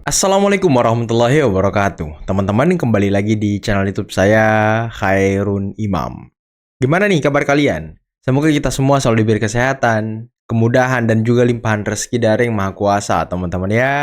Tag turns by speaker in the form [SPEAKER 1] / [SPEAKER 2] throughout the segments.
[SPEAKER 1] Assalamualaikum warahmatullahi wabarakatuh. Teman-teman kembali lagi di channel YouTube saya, Khairun Imam. Gimana nih kabar kalian? Semoga kita semua selalu diberi kesehatan, kemudahan, dan juga limpahan rezeki dari Yang Maha Kuasa, teman-teman ya.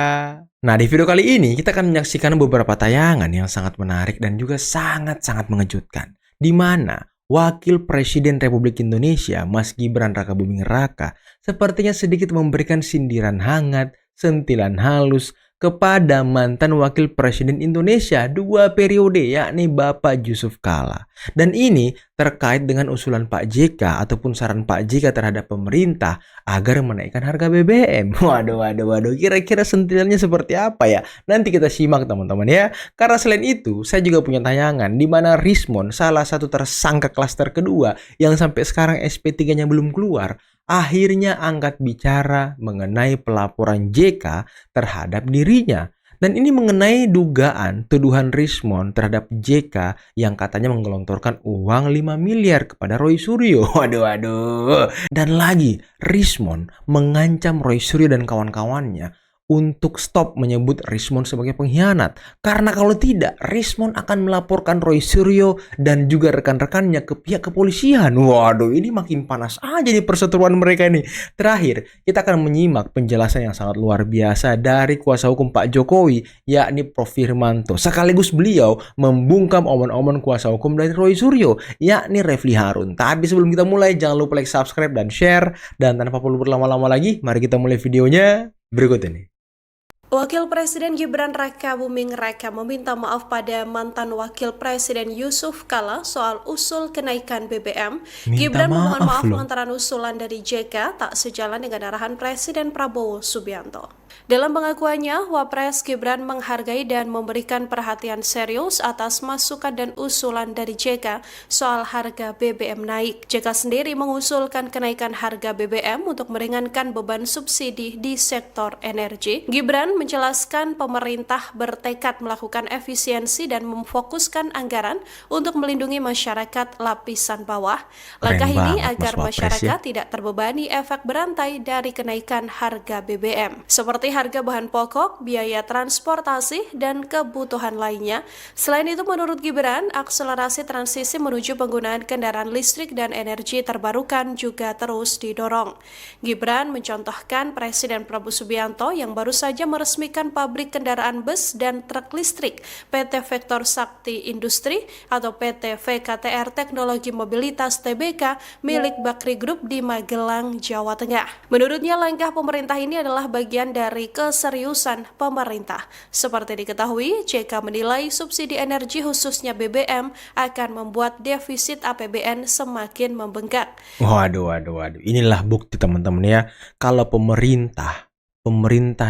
[SPEAKER 1] Nah, di video kali ini kita akan menyaksikan beberapa tayangan yang sangat menarik dan juga sangat-sangat mengejutkan. Di mana Wakil Presiden Republik Indonesia, Mas Gibran Rakabuming Raka, sepertinya sedikit memberikan sindiran hangat, sentilan halus, kepada mantan Wakil Presiden Indonesia 2 periode, yakni Bapak Yusuf Kala. Dan ini terkait dengan usulan Pak JK ataupun saran Pak JK terhadap pemerintah agar menaikkan harga BBM. Waduh, kira-kira sentilannya seperti apa ya? Nanti kita simak teman-teman ya. Karena selain itu, saya juga punya tayangan di mana Rismon, salah satu tersangka klaster kedua yang sampai sekarang SP3-nya belum keluar, akhirnya angkat bicara mengenai pelaporan JK terhadap dirinya. Dan ini mengenai dugaan tuduhan Rismon terhadap JK yang katanya menggelontorkan uang 5 miliar kepada Roy Suryo. Waduh. Dan lagi, Rismon mengancam Roy Suryo dan kawan-kawannya untuk stop menyebut Rismon sebagai pengkhianat. Karena kalau tidak, Rismon akan melaporkan Roy Suryo dan juga rekan-rekannya ke pihak kepolisian. Waduh, ini makin panas aja nih perseteruan mereka ini. Terakhir, kita akan menyimak penjelasan yang sangat luar biasa dari kuasa hukum Pak Jokowi, yakni Prof. Firmanto. Sekaligus beliau membungkam omongan-omongan kuasa hukum dari Roy Suryo, yakni Refli Harun. Tapi sebelum kita mulai, jangan lupa like, subscribe, dan share. Dan tanpa perlu berlama-lama lagi, mari kita mulai videonya berikut ini.
[SPEAKER 2] Wakil Presiden Gibran Rakabuming Raka meminta maaf pada mantan Wakil Presiden Yusuf Kala soal usul kenaikan BBM. Gibran memohon maaf lantaran usulan dari JK tak sejalan dengan arahan Presiden Prabowo Subianto. Dalam pengakuannya, Wapres Gibran menghargai dan memberikan perhatian serius atas masukan dan usulan dari JK soal harga BBM naik. JK sendiri mengusulkan kenaikan harga BBM untuk meringankan beban subsidi di sektor energi. Gibran menjelaskan pemerintah bertekad melakukan efisiensi dan memfokuskan anggaran untuk melindungi masyarakat lapisan bawah. Langkah ini agar masyarakat tidak terbebani efek berantai dari kenaikan harga BBM, seperti harga bahan pokok, biaya transportasi, dan kebutuhan lainnya. Selain itu, menurut Gibran, akselerasi transisi menuju penggunaan kendaraan listrik dan energi terbarukan juga terus didorong. Gibran mencontohkan Presiden Prabowo Subianto yang baru saja meresmikan pabrik kendaraan bus dan truk listrik PT Vektor Sakti Industri atau PT VKTR Teknologi Mobilitas Tbk milik Bakri Group di Magelang, Jawa Tengah. Menurutnya, langkah pemerintah ini adalah bagian dari keseriusan pemerintah. Seperti diketahui, JK menilai subsidi energi khususnya BBM akan membuat defisit APBN semakin membengkak.
[SPEAKER 1] Waduh. Inilah bukti teman-teman ya. Kalau pemerintah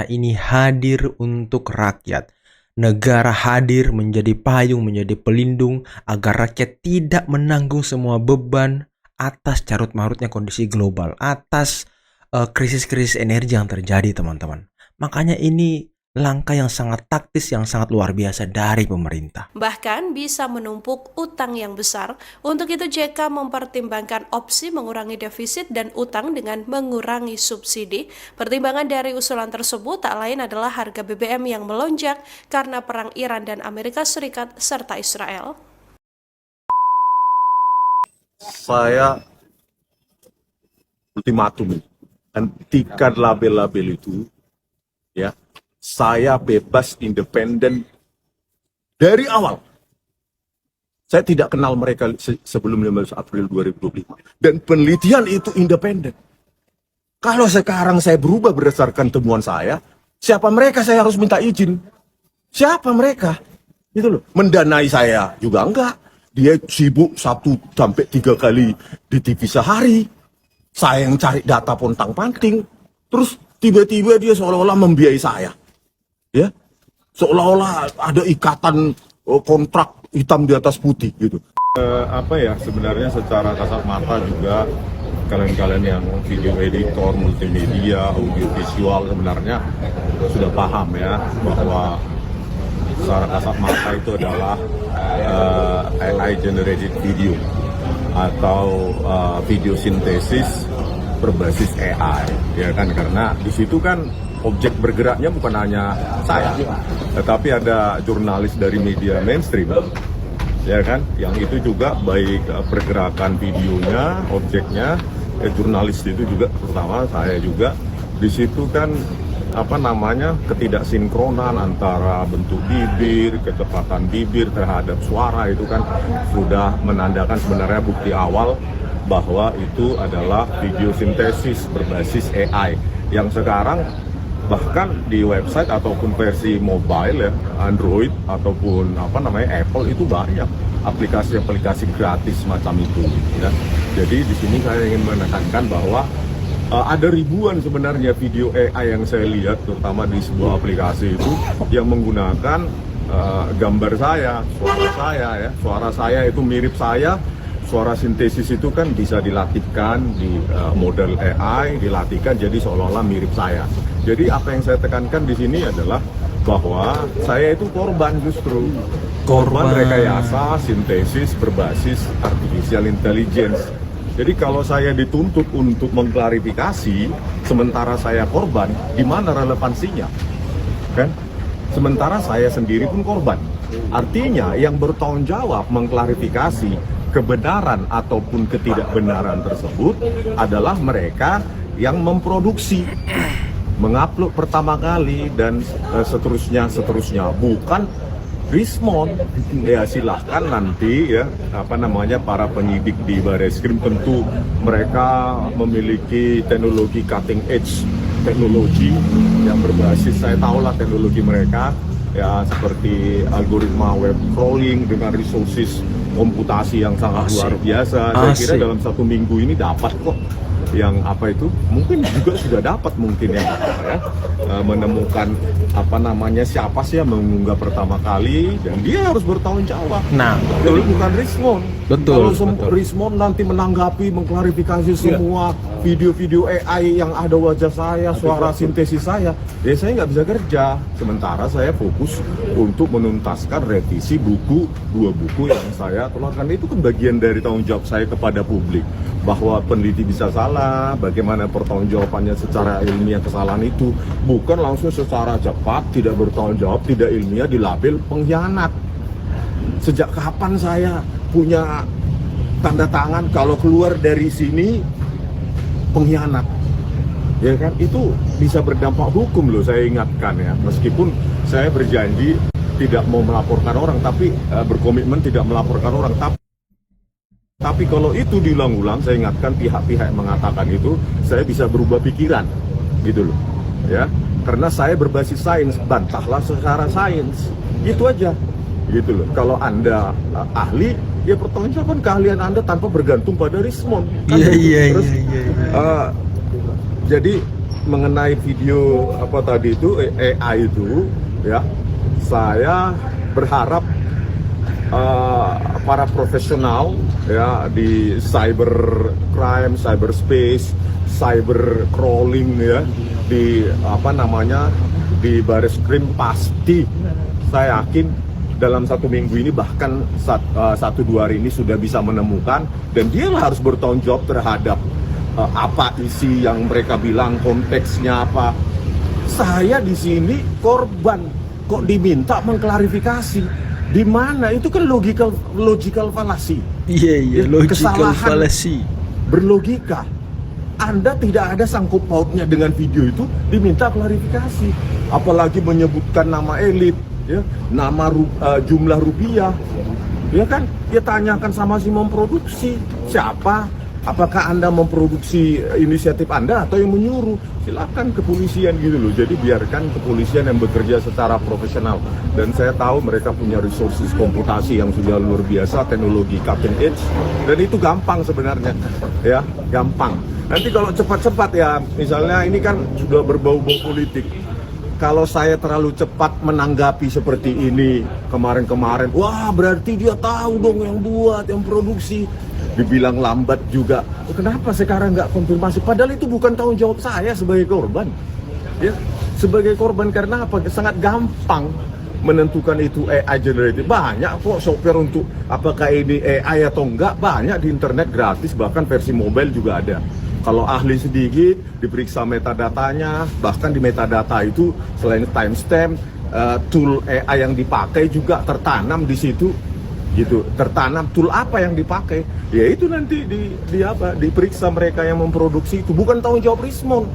[SPEAKER 1] ini hadir untuk rakyat. Negara hadir menjadi payung, menjadi pelindung agar rakyat tidak menanggung semua beban atas carut-marutnya kondisi global, atas krisis-krisis energi yang terjadi teman-teman. Makanya ini langkah yang sangat taktis, yang sangat luar biasa dari pemerintah.
[SPEAKER 2] Bahkan bisa menumpuk utang yang besar. Untuk itu JK mempertimbangkan opsi mengurangi defisit dan utang dengan mengurangi subsidi. Pertimbangan dari usulan tersebut tak lain adalah harga BBM yang melonjak karena perang Iran dan Amerika Serikat serta Israel.
[SPEAKER 3] Saya ultimatum, hentikan label-label itu, ya. Saya bebas independen dari awal. Saya tidak kenal mereka sebelum 15 April 2025. Dan penelitian itu independen. Kalau sekarang saya berubah berdasarkan temuan saya, siapa mereka saya harus minta izin? Siapa mereka? Itu loh. Mendanai saya juga enggak. Dia sibuk 1-3 kali di TV sehari. Saya yang cari data pontang-panting. Terus tiba-tiba dia seolah-olah membiayai saya. Ya, seolah-olah ada ikatan kontrak hitam di atas putih gitu.
[SPEAKER 4] Sebenarnya secara kasat mata juga kalian-kalian yang video editor, multimedia, audio visual sebenarnya sudah paham ya bahwa secara kasat mata itu adalah AI generated video atau video sintesis berbasis AI, ya kan, karena di situ kan objek bergeraknya bukan hanya saya, tetapi ada jurnalis dari media mainstream, ya kan, yang itu juga baik pergerakan videonya, objeknya, jurnalis itu juga, terutama saya juga di situ kan ketidaksinkronan antara bentuk bibir, kecepatan bibir terhadap suara itu kan sudah menandakan sebenarnya bukti awal bahwa itu adalah video sintesis berbasis AI yang sekarang bahkan di website ataupun versi mobile ya, Android ataupun Apple itu banyak aplikasi-aplikasi gratis macam itu ya. Jadi di sini saya ingin menekankan bahwa ada ribuan sebenarnya video AI yang saya lihat, terutama di sebuah aplikasi itu yang menggunakan gambar saya, suara saya itu mirip saya. Suara sintesis itu kan bisa dilatihkan di model AI, dilatihkan jadi seolah-olah mirip saya. Jadi apa yang saya tekankan di sini adalah bahwa saya itu korban, justru korban rekayasa sintesis berbasis artificial intelligence. Jadi kalau saya dituntut untuk mengklarifikasi, sementara saya korban, di mana relevansinya? Kan? Sementara saya sendiri pun korban. Artinya yang bertanggung jawab mengklarifikasi kebenaran ataupun ketidakbenaran tersebut adalah mereka yang memproduksi, mengupload pertama kali dan seterusnya, bukan Rismon. Ya silahkan nanti ya para penyidik di Barreskrim, tentu mereka memiliki teknologi cutting edge teknologi yang berbasis, saya tahulah teknologi mereka ya, seperti algoritma web crawling dengan resources komputasi yang sangat luar biasa. Saya kira dalam 1 minggu ini dapat kok yang mungkin juga sudah dapat mungkin ya, menemukan siapa sih yang mengunggah pertama kali, dan dia harus bertanggung jawab.
[SPEAKER 1] Nah,
[SPEAKER 4] jadi bukan Rismon.
[SPEAKER 1] Betul.
[SPEAKER 4] Kalau Rismon nanti menanggapi, mengklarifikasi semua video-video AI yang ada wajah saya, suara sintesis saya, ya saya nggak bisa kerja. Sementara saya fokus untuk menuntaskan revisi buku, 2 buku yang saya keluarkan. Itu kan bagian dari tanggung jawab saya kepada publik, bahwa peneliti bisa salah, bagaimana pertanggungjawabannya secara ilmiah kesalahan itu, bukan langsung secara cepat, tidak bertanggung jawab, tidak ilmiah, dilabel pengkhianat. Sejak kapan saya punya tanda tangan kalau keluar dari sini pengkhianat? Ya kan, itu bisa berdampak hukum loh, saya ingatkan ya. Meskipun saya berjanji tidak mau melaporkan orang, tapi berkomitmen tidak melaporkan orang, tapi kalau itu diulang-ulang, saya ingatkan pihak-pihak yang mengatakan itu, saya bisa berubah pikiran, gitu loh, ya. Karena saya berbasis sains, bantahlah secara sains, gitu aja, gitu loh. Kalau Anda ahli, ya pertanyakan keahlian Anda tanpa bergantung pada Rismon. Iya. Jadi mengenai video tadi itu AI itu, ya, saya berharap para profesional ya di cyber crime, cyberspace, cyber crawling ya, di di Barreskrim pasti saya yakin dalam 1 minggu ini, bahkan 1-2 hari ini sudah bisa menemukan, dan dia harus bertanggung jawab terhadap apa isi yang mereka bilang, konteksnya apa. Saya di sini korban, kok diminta mengklarifikasi? Di mana itu kan logical fallacy.
[SPEAKER 1] Iya, logical fallacy.
[SPEAKER 4] Berlogika. Anda tidak ada sangkut pautnya dengan video itu, diminta klarifikasi. Apalagi menyebutkan nama elit, ya, nama jumlah rupiah. Ya kan? Ya tanyakan sama si memproduksi. Siapa? Apakah Anda memproduksi inisiatif Anda atau yang menyuruh? Silakan kepolisian gitu loh. Jadi biarkan kepolisian yang bekerja secara profesional. Dan saya tahu mereka punya resources komputasi yang sudah luar biasa, teknologi cutting edge. Dan itu gampang sebenarnya, ya, gampang. Nanti kalau cepat-cepat ya, misalnya ini kan sudah berbau-bau politik. Kalau saya terlalu cepat menanggapi seperti ini kemarin-kemarin, wah berarti dia tahu dong yang buat, yang produksi. Dibilang lambat juga. Kenapa sekarang nggak konfirmasi? Padahal itu bukan tanggung jawab saya sebagai korban. Ya, sebagai korban karena apa? Sangat gampang menentukan itu AI generated. Banyak kok software untuk apakah ini AI atau enggak, banyak di internet gratis, bahkan versi mobile juga ada. Kalau ahli sedikit, diperiksa metadatanya, bahkan di metadata itu selain timestamp, tool AI yang dipakai juga tertanam di situ, gitu. Tertanam tool apa yang dipakai, ya itu nanti diperiksa mereka yang memproduksi itu, bukan tanggung jawab Rismon.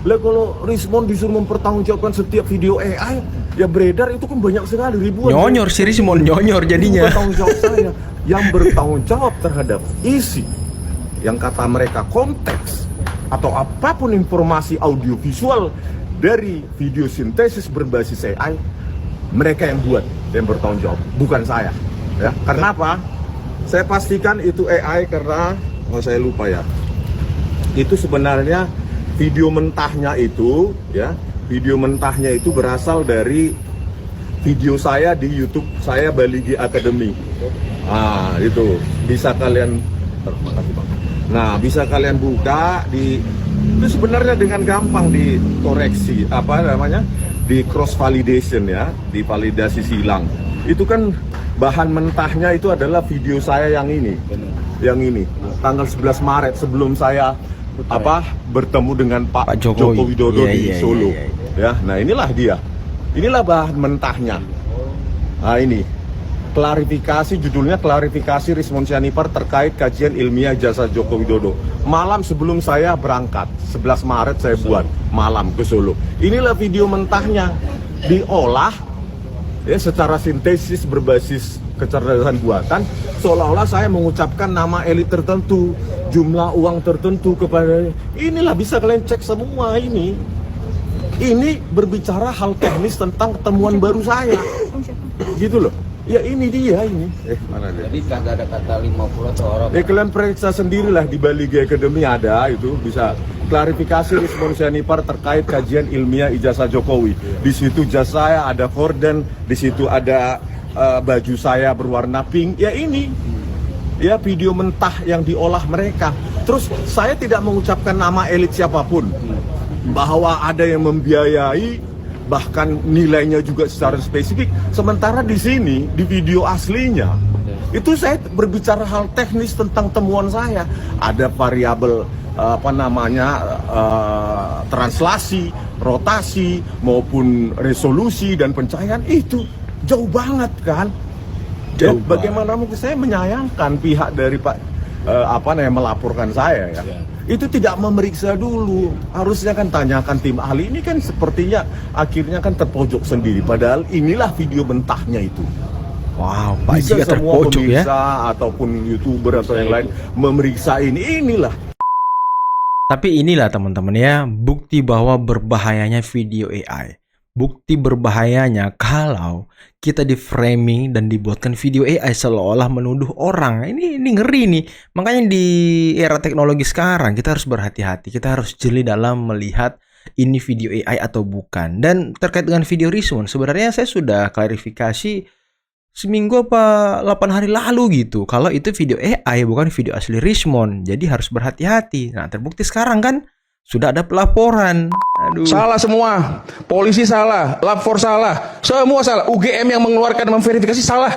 [SPEAKER 4] Lah kalau Rismon disuruh mempertanggungjawabkan setiap video AI ya beredar itu kan banyak sekali, ribuan.
[SPEAKER 1] Nyonyor si Rismon, nyonyor jadinya.
[SPEAKER 4] Bukan tanggung jawab saya. Yang bertanggung jawab terhadap isi yang kata mereka konteks atau apapun informasi audiovisual dari video sintesis berbasis AI, mereka yang buat, yang bertanggung jawab, bukan saya. Ya, karena apa? Saya pastikan itu AI karena saya lupa ya. Itu sebenarnya video mentahnya itu, ya, video mentahnya itu berasal dari video saya di YouTube saya Baligi Academy. Ah, itu bisa kalian, nah bisa kalian buka di, itu sebenarnya dengan gampang dikoreksi, apa namanya, di cross validation ya, di validasi silang. Itu kan bahan mentahnya itu adalah video saya yang ini, tanggal 11 Maret sebelum saya bertemu dengan Pak Joko Widodo di Solo. Ya, nah inilah dia, inilah bahan mentahnya. Nah ini klarifikasi, judulnya klarifikasi Rismon Sianipar terkait kajian ilmiah jasa Joko Widodo. Malam sebelum saya berangkat, 11 Maret saya buat malam ke Solo. Inilah video mentahnya, diolah ya secara sintesis berbasis kecerdasan buatan, seolah-olah saya mengucapkan nama elit tertentu, jumlah uang tertentu kepada, inilah bisa kalian cek semua ini berbicara hal teknis tentang temuan baru saya, gitu loh. Ya ini dia ini. Mana dia?
[SPEAKER 5] Jadi kagak ada kata 50 atau orang.
[SPEAKER 4] Kalian periksa sendirilah di Baligi Academy ada itu, bisa klarifikasi Rismon Sianipar terkait kajian ilmiah ijazah Jokowi. Di situ jasa saya ada korden, di situ ada baju saya berwarna pink. Ya ini, ya video mentah yang diolah mereka. Terus saya tidak mengucapkan nama elit siapapun, bahwa ada yang membiayai, bahkan nilainya juga secara spesifik. Sementara di sini, di video aslinya, itu saya berbicara hal teknis tentang temuan saya. Ada variabel translasi, rotasi, maupun resolusi dan pencahayaan, itu jauh banget kan. Dan bagaimana mungkin saya menyayangkan pihak dari Pak melaporkan saya ya. Itu tidak memeriksa dulu, harusnya kan tanyakan tim ahli. Ini kan sepertinya akhirnya kan terpojok sendiri, padahal inilah video mentahnya itu.
[SPEAKER 1] Wow, Pak
[SPEAKER 4] Bisa
[SPEAKER 1] Jika
[SPEAKER 4] semua
[SPEAKER 1] terpojok ya.
[SPEAKER 4] pemirsa ataupun YouTuber atau yang lain memeriksa inilah.
[SPEAKER 1] Tapi inilah teman-teman ya, bukti bahwa berbahayanya video AI. Bukti berbahayanya kalau kita di framing dan dibuatkan video AI seolah-olah menuduh orang. Ini ngeri nih. Makanya di era teknologi sekarang kita harus berhati-hati. Kita harus jeli dalam melihat ini video AI atau bukan. Dan terkait dengan video Rismon, sebenarnya saya sudah klarifikasi seminggu apa 8 hari lalu gitu. Kalau itu video AI bukan video asli Rismon. Jadi harus berhati-hati. Nah, terbukti sekarang kan sudah ada pelaporan. Aduh.
[SPEAKER 6] Salah semua. Polisi salah, Lab4 salah, semua salah. UGM yang mengeluarkan memverifikasi salah.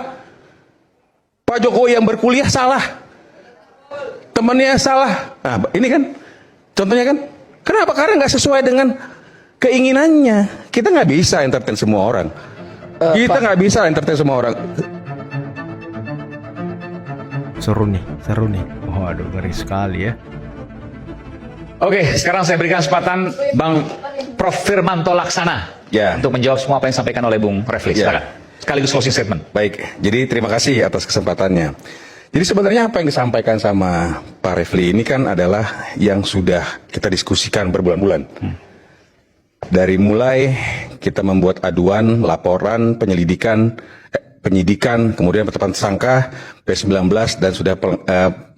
[SPEAKER 6] Pak Jokowi yang berkuliah salah. Temannya salah. Nah, ini kan contohnya kan. Kenapa? Karena nggak sesuai dengan keinginannya. Kita nggak bisa entertain semua orang. Kita nggak bisa entertain semua orang.
[SPEAKER 1] Seru nih. Waduh, ngeri sekali ya.
[SPEAKER 5] Oke, sekarang saya berikan kesempatan Bang Prof. Firmanto Laksana untuk menjawab semua apa yang disampaikan oleh Bung Refli. Silakan. Sekaligus closing statement.
[SPEAKER 6] Baik, jadi terima kasih atas kesempatannya. Jadi sebenarnya apa yang disampaikan sama Pak Refli ini kan adalah yang sudah kita diskusikan berbulan-bulan. Dari mulai kita membuat aduan, laporan, penyidikan, kemudian penetapan tersangka P19 dan sudah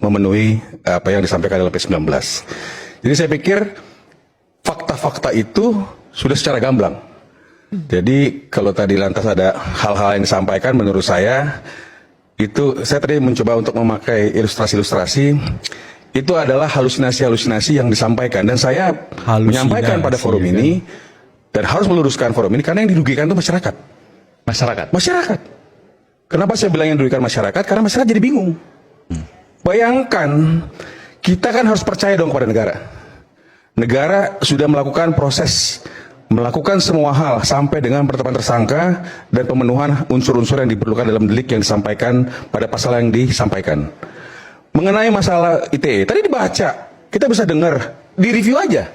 [SPEAKER 6] memenuhi apa yang disampaikan oleh P19. Jadi saya pikir fakta-fakta itu sudah secara gamblang. Jadi kalau tadi lantas ada hal-hal yang disampaikan, menurut saya itu saya tadi mencoba untuk memakai ilustrasi-ilustrasi. Itu adalah halusinasi-halusinasi yang disampaikan, dan saya menyampaikan pada forum ini dan harus meluruskan forum ini karena yang dirugikan itu masyarakat. Masyarakat. Kenapa saya bilang yang dirugikan masyarakat? Karena masyarakat jadi bingung. Bayangkan kita kan harus percaya dong kepada negara. Negara sudah melakukan proses, melakukan semua hal sampai dengan penetapan tersangka dan pemenuhan unsur-unsur yang diperlukan dalam delik yang disampaikan pada pasal yang disampaikan. Mengenai masalah ITE, tadi dibaca, kita bisa dengar, di review aja.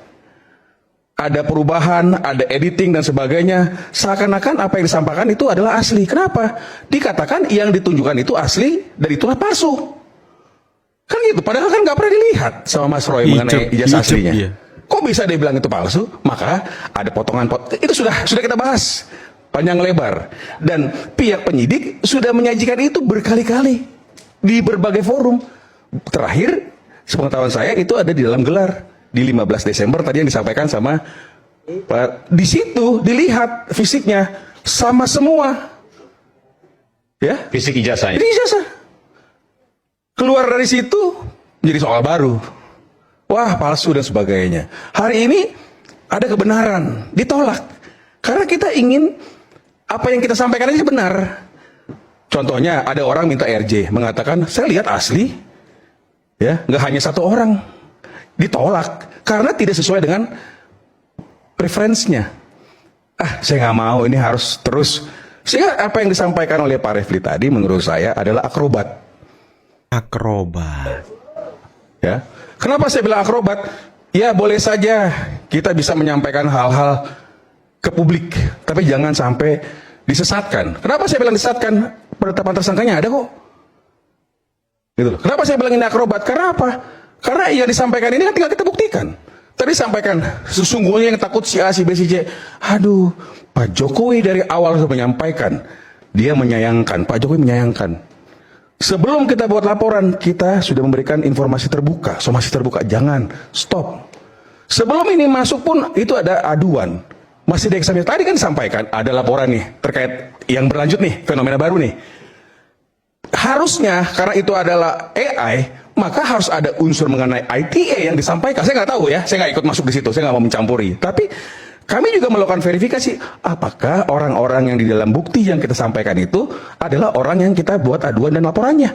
[SPEAKER 6] Ada perubahan, ada editing dan sebagainya. Seakan-akan apa yang disampaikan itu adalah asli. Kenapa? Dikatakan yang ditunjukkan itu asli dan itulah palsu. Kan gitu, padahal kan nggak pernah dilihat sama Mas Roy mengenai ijazah aslinya.
[SPEAKER 1] Iya.
[SPEAKER 6] Kok bisa dia bilang itu palsu? Maka ada potongan itu sudah kita bahas panjang lebar, dan pihak penyidik sudah menyajikan itu berkali-kali di berbagai forum. Terakhir, sepengetahuan saya itu ada di dalam gelar di 15 Desember tadi yang disampaikan sama Pak. Di situ dilihat fisiknya sama semua, ya.
[SPEAKER 5] Fisik ijazahnya.
[SPEAKER 6] Jadi ijazah keluar dari situ jadi soal baru. Wah, palsu dan sebagainya. Hari ini ada kebenaran, ditolak. Karena kita ingin apa yang kita sampaikan ini benar. Contohnya ada orang minta RJ, mengatakan saya lihat asli, ya, nggak hanya satu orang. Ditolak karena tidak sesuai dengan preferensinya. Saya nggak mau, ini harus terus. Sehingga apa yang disampaikan oleh Pak Refli tadi menurut saya adalah akrobat.
[SPEAKER 1] Akrobat.
[SPEAKER 6] Ya. Kenapa saya bilang akrobat? Ya, boleh saja kita bisa menyampaikan hal-hal ke publik, tapi jangan sampai disesatkan. Kenapa saya bilang disesatkan? Penetapan tersangkanya ada kok. Gitu loh. Kenapa saya bilang ini akrobat? Karena apa? Karena yang disampaikan ini kan tinggal kita buktikan. Tadi sampaikan, sesungguhnya yang takut si A, si B, si C. Aduh, Pak Jokowi dari awal sudah menyampaikan, dia menyayangkan, Pak Jokowi menyayangkan. Sebelum kita buat laporan, kita sudah memberikan informasi terbuka, somasi terbuka. Jangan, stop. Sebelum ini masuk pun, itu ada aduan. Masih dieksaminasi. Tadi kan disampaikan, ada laporan nih, terkait yang berlanjut nih, fenomena baru nih. Harusnya, karena itu adalah AI, maka harus ada unsur mengenai ITE yang disampaikan. Saya nggak tahu ya, saya nggak ikut masuk di situ, saya nggak mau mencampuri. Tapi kami juga melakukan verifikasi, apakah orang-orang yang di dalam bukti yang kita sampaikan itu adalah orang yang kita buat aduan dan laporannya.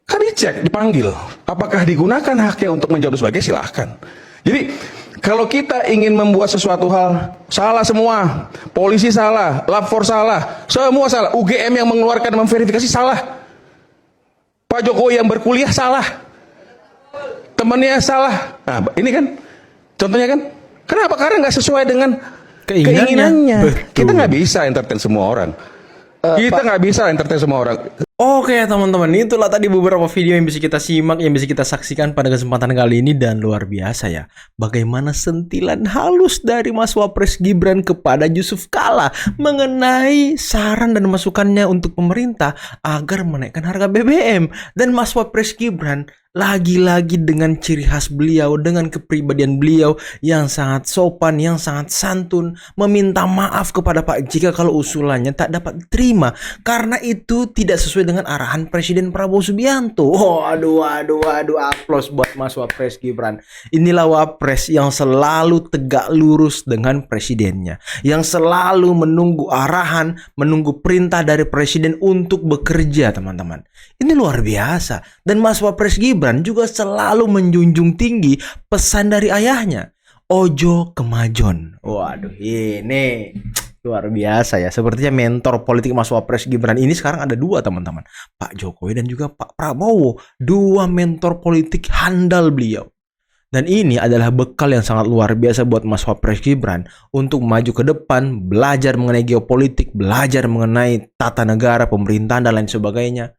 [SPEAKER 6] Kan dicek, dipanggil. Apakah digunakan haknya untuk menjawab sebagai, silahkan. Jadi, kalau kita ingin membuat sesuatu hal, salah semua. Polisi salah, lapor salah, semua salah. UGM yang mengeluarkan dan memverifikasi salah. Pak Jokowi yang berkuliah salah. Temannya salah. Nah, ini kan, contohnya kan. Kenapa? Karena nggak sesuai dengan keinginannya.
[SPEAKER 1] Betul.
[SPEAKER 6] Kita nggak bisa entertain semua orang. Kita nggak bisa entertain semua orang.
[SPEAKER 1] Oke teman-teman, itulah tadi beberapa video yang bisa kita simak, yang bisa kita saksikan pada kesempatan kali ini. Dan luar biasa ya, bagaimana sentilan halus dari Mas Wapres Gibran kepada Yusuf Kala mengenai saran dan masukannya untuk pemerintah agar menaikkan harga BBM. Dan Mas Wapres Gibran lagi-lagi dengan ciri khas beliau, dengan kepribadian beliau yang sangat sopan, yang sangat santun, meminta maaf kepada Pak JK kalau usulannya tak dapat diterima karena itu tidak sesuai dengan arahan Presiden Prabowo Subianto. Aduh, aplaus buat Mas Wapres Gibran. Inilah Wapres yang selalu tegak lurus dengan presidennya, yang selalu menunggu arahan, menunggu perintah dari presiden untuk bekerja, teman-teman. Ini luar biasa. Dan Mas Wapres Gibran juga selalu menjunjung tinggi pesan dari ayahnya, ojo kemajon. Waduh, ini luar biasa ya. Sepertinya mentor politik Mas Wapres Gibran ini sekarang ada dua, teman-teman. Pak Jokowi dan juga Pak Prabowo. Dua mentor politik handal beliau. Dan ini adalah bekal yang sangat luar biasa buat Mas Wapres Gibran untuk maju ke depan, belajar mengenai geopolitik, belajar mengenai tata negara, pemerintahan, dan lain sebagainya.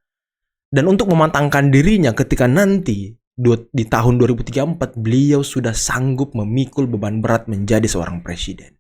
[SPEAKER 1] Dan untuk memantangkan dirinya ketika nanti di tahun 2034 beliau sudah sanggup memikul beban berat menjadi seorang presiden.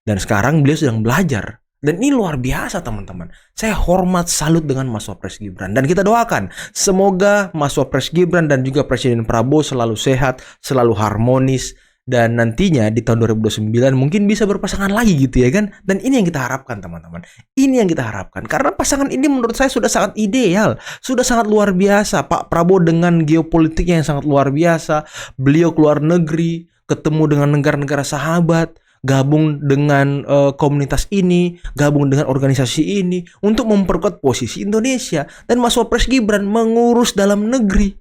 [SPEAKER 1] Dan sekarang beliau sedang belajar. Dan ini luar biasa, teman-teman. Saya hormat, salut dengan Mas Wapres Gibran. Dan kita doakan semoga Mas Wapres Gibran dan juga Presiden Prabowo selalu sehat, selalu harmonis. Dan nantinya di tahun 2029 mungkin bisa berpasangan lagi gitu ya kan. Dan ini yang kita harapkan, teman-teman. Ini yang kita harapkan. Karena pasangan ini menurut saya sudah sangat ideal. Sudah sangat luar biasa. Pak Prabowo dengan geopolitiknya yang sangat luar biasa. Beliau keluar negeri, ketemu dengan negara-negara sahabat, gabung dengan komunitas ini, gabung dengan organisasi ini untuk memperkuat posisi Indonesia. Dan Mas Wapres Gibran mengurus dalam negeri,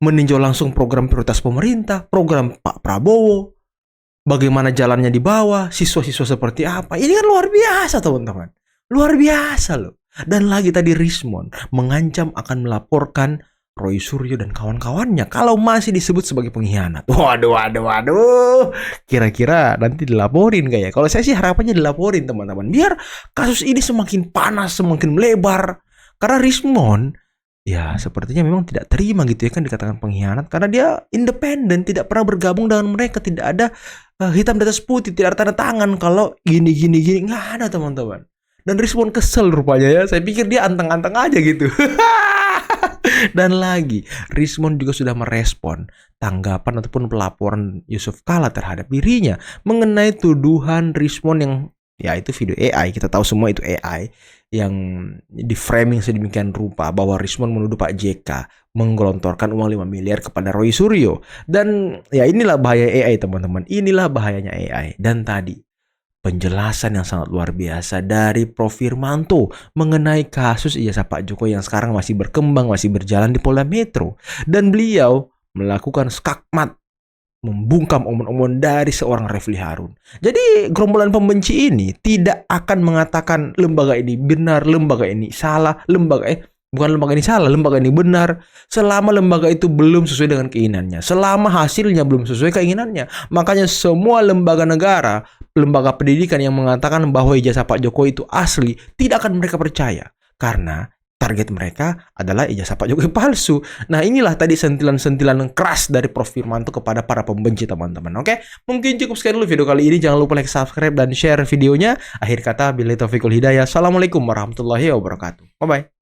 [SPEAKER 1] meninjau langsung program prioritas pemerintah, program Pak Prabowo, bagaimana jalannya di bawah, siswa-siswa seperti apa. Ini kan luar biasa, teman-teman. Luar biasa loh. Dan lagi tadi Rismon mengancam akan melaporkan Roy Suryo dan kawan-kawannya kalau masih disebut sebagai pengkhianat. Waduh. Kira-kira nanti dilaporin gak ya? Kalau saya sih harapannya dilaporin, teman-teman. Biar kasus ini semakin panas, semakin melebar. Karena Rismon ya sepertinya memang tidak terima gitu ya kan dikatakan pengkhianat. Karena dia independen, tidak pernah bergabung dengan mereka. Tidak ada hitam di atas putih, tidak ada tanda tangan kalau gini. Nggak ada, teman-teman. Dan Rismon kesel rupanya ya. Saya pikir dia anteng-anteng aja gitu. Dan lagi, Rismon juga sudah merespon tanggapan ataupun pelaporan Yusuf Kala terhadap dirinya mengenai tuduhan Rismon yang ya itu video AI. Kita tahu semua itu AI yang di framing sedemikian rupa bahwa Rismon menuduh Pak JK menggelontorkan uang 5 miliar kepada Roy Suryo. Dan ya inilah bahaya AI, teman-teman. Inilah bahayanya AI. Dan tadi penjelasan yang sangat luar biasa dari Prof Firmanto mengenai kasus ijazah Pak Jokowi yang sekarang masih berkembang, masih berjalan di Polda Metro. Dan beliau melakukan skakmat, membungkam omongan-omongan dari seorang Refli Harun. Jadi gerombolan pembenci ini tidak akan mengatakan lembaga ini benar, lembaga ini salah, lembaga ini benar, selama lembaga itu belum sesuai dengan keinginannya, selama hasilnya belum sesuai keinginannya. Makanya semua lembaga negara, lembaga pendidikan yang mengatakan bahwa ijazah Pak Jokowi itu asli, tidak akan mereka percaya. Karena target mereka adalah ijazah Pak Jokowi palsu. Nah, inilah tadi sentilan-sentilan keras dari Prof Firmanto kepada para pembenci, teman-teman. Oke, mungkin cukup sekian dulu video kali ini. Jangan lupa like, subscribe, dan share videonya. Akhir kata, billahi taufiq wal hidayah. Assalamualaikum warahmatullahi wabarakatuh. Bye-bye.